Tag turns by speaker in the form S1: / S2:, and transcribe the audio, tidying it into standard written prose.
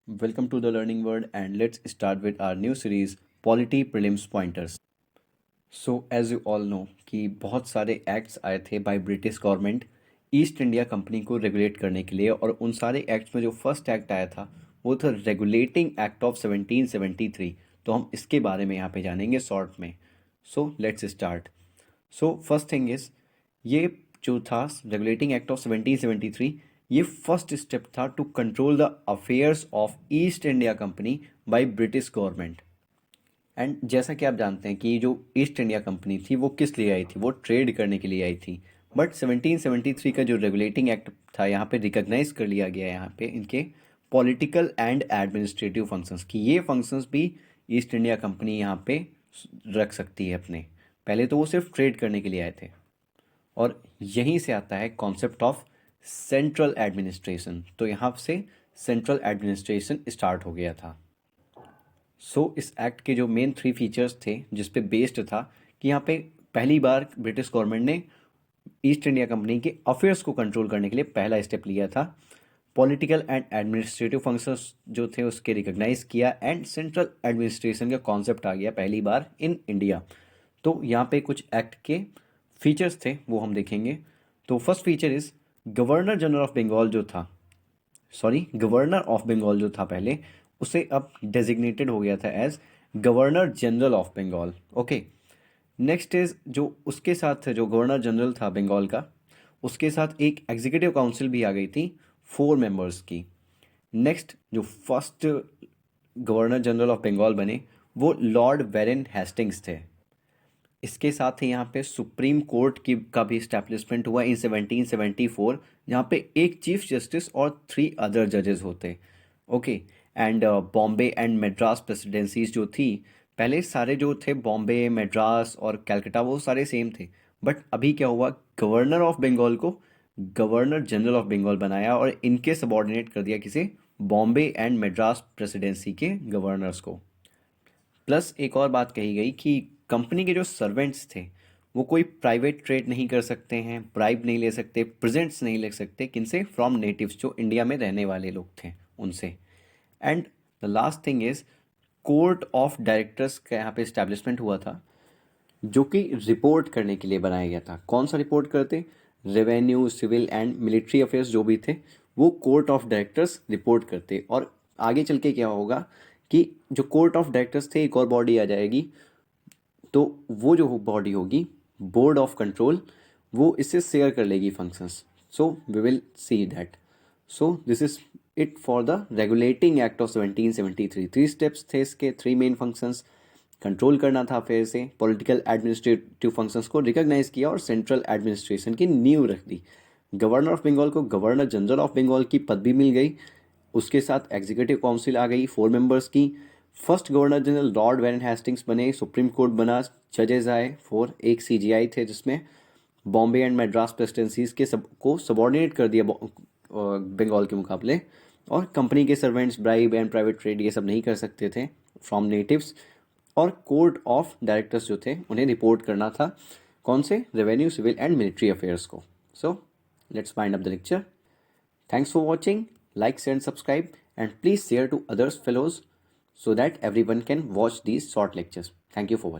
S1: Welcome to the Learning World, and let's start with our new series Polity Prelims Pointers. So as you all know कि बहुत सारे acts आए थे by British government East India Company को regulate करने के लिए, और उन सारे एक्ट्स में जो फर्स्ट एक्ट आया था वो था रेगुलेटिंग एक्ट ऑफ 1773। तो हम इसके बारे में यहाँ पे जानेंगे शॉर्ट में। So let's start. So first thing is, ये जो था रेगुलेटिंग एक्ट ऑफ 1773, ये फर्स्ट स्टेप था to control the affairs of East India Company by British government. And जैसा कि आप जानते हैं कि जो ईस्ट इंडिया कंपनी थी वो किस लिए आई थी, वो ट्रेड करने के लिए आई थी। बट 1773 का जो रेगुलेटिंग एक्ट था यहाँ पे रिकॉग्नाइज कर लिया गया यहाँ पे इनके पॉलिटिकल एंड एडमिनिस्ट्रेटिव फंक्शंस कि ये फंक्शंस भी ईस्ट इंडिया कंपनी यहाँ पे रख सकती है अपने। पहले तो वो सिर्फ ट्रेड करने के लिए आए थे, और यहीं से आता है कॉन्सेप्ट ऑफ सेंट्रल एडमिनिस्ट्रेशन। तो यहाँ से सेंट्रल एडमिनिस्ट्रेशन स्टार्ट हो गया था। इस एक्ट के जो मेन 3 फीचर्स थे जिस पे बेस्ड था कि यहाँ पे पहली बार ब्रिटिश गवर्नमेंट ने ईस्ट इंडिया कंपनी के अफेयर्स को कंट्रोल करने के लिए पहला स्टेप लिया था। पॉलिटिकल एंड एडमिनिस्ट्रेटिव फंक्शंस जो थे उसके रिकॉग्नाइज किया, एंड सेंट्रल एडमिनिस्ट्रेशन का कॉन्सेप्ट आ गया पहली बार इन इंडिया। तो यहाँ पे कुछ एक्ट के फीचर्स थे वो हम देखेंगे। तो first feature is governor general of Bengal जो था, गवर्नर ऑफ बंगाल जो था पहले, उसे अब डेजिग्नेटेड हो गया था as governor general of Bengal. Okay, next is जो उसके साथ जो गवर्नर जनरल था बंगाल का, उसके साथ एक एग्जीक्यूटिव काउंसिल भी आ गई थी 4 मेंबर्स की। नेक्स्ट जो first governor general of Bengal बने वो लॉर्ड वेरेन हेस्टिंग्स थे। इसके साथ ही यहाँ पे सुप्रीम कोर्ट की का भी इस्टेब्लिशमेंट हुआ इन 1774, जहाँ पे एक चीफ जस्टिस और 3 अदर जजेस होते। Okay, and Bombay and Madras presidencies जो थी, पहले सारे जो थे बॉम्बे, मद्रास और कलकत्ता वो सारे सेम थे। बट अभी क्या हुआ, गवर्नर ऑफ बंगाल को गवर्नर जनरल ऑफ बंगाल बनाया और इनके सबॉर्डिनेट कर दिया किसे, बॉम्बे एंड मद्रास प्रेसिडेंसी के गवर्नर्स को। प्लस एक और बात कही गई कि कंपनी के जो सर्वेंट्स थे वो कोई प्राइवेट ट्रेड नहीं कर सकते हैं, ब्राइब नहीं ले सकते, प्रेजेंट्स नहीं ले सकते, किनसे, फ्रॉम नेटिव्स जो इंडिया में रहने वाले लोग थे उनसे। And the last thing is court of directors का यहाँ पे इस्टेब्लिशमेंट हुआ था, जो कि रिपोर्ट करने के लिए बनाया गया था। कौन सा रिपोर्ट करते, revenue, civil and military affairs जो भी थे वो कोर्ट ऑफ डायरेक्टर्स रिपोर्ट करते। और आगे चल के क्या होगा कि जो कोर्ट ऑफ डायरेक्टर्स थे एक और बॉडी आ जाएगी, तो वो जो बॉडी होगी बोर्ड ऑफ कंट्रोल, वो इससे शेयर कर लेगी functions. So we will see that. So this is it for the regulating act of 1773। 3 steps थे इसके, 3 मेन फंक्शंस। कंट्रोल करना था फिर से, पॉलिटिकल एडमिनिस्ट्रेटिव फंक्शंस को रिकॉग्नाइज किया और सेंट्रल एडमिनिस्ट्रेशन की नींव रख दी। गवर्नर ऑफ बंगाल को गवर्नर जनरल ऑफ बंगाल की पदवी मिल गई, उसके साथ एग्जीक्यूटिव काउंसिल आ गई 4 मेंबर्स की। First governor general Lord Warren Hastings बने, सुप्रीम कोर्ट बना, जजेस आए 4, एक सीजीआई थे जिसमें बॉम्बे एंड मद्रास प्रेसिडेंसीज के सबको सबॉर्डिनेट कर दिया बंगाल के मुकाबले। और कंपनी के servants bribe and private trade ये सब नहीं कर सकते थे फ्रॉम नेटिव्स। और कोर्ट ऑफ डायरेक्टर्स जो थे उन्हें रिपोर्ट करना था, कौन से, revenue, civil and military affairs को। So let's find up the lecture. Thanks for watching. Like, share, and subscribe, and please share to others fellows so that everyone can watch these short lectures. Thank you for watching.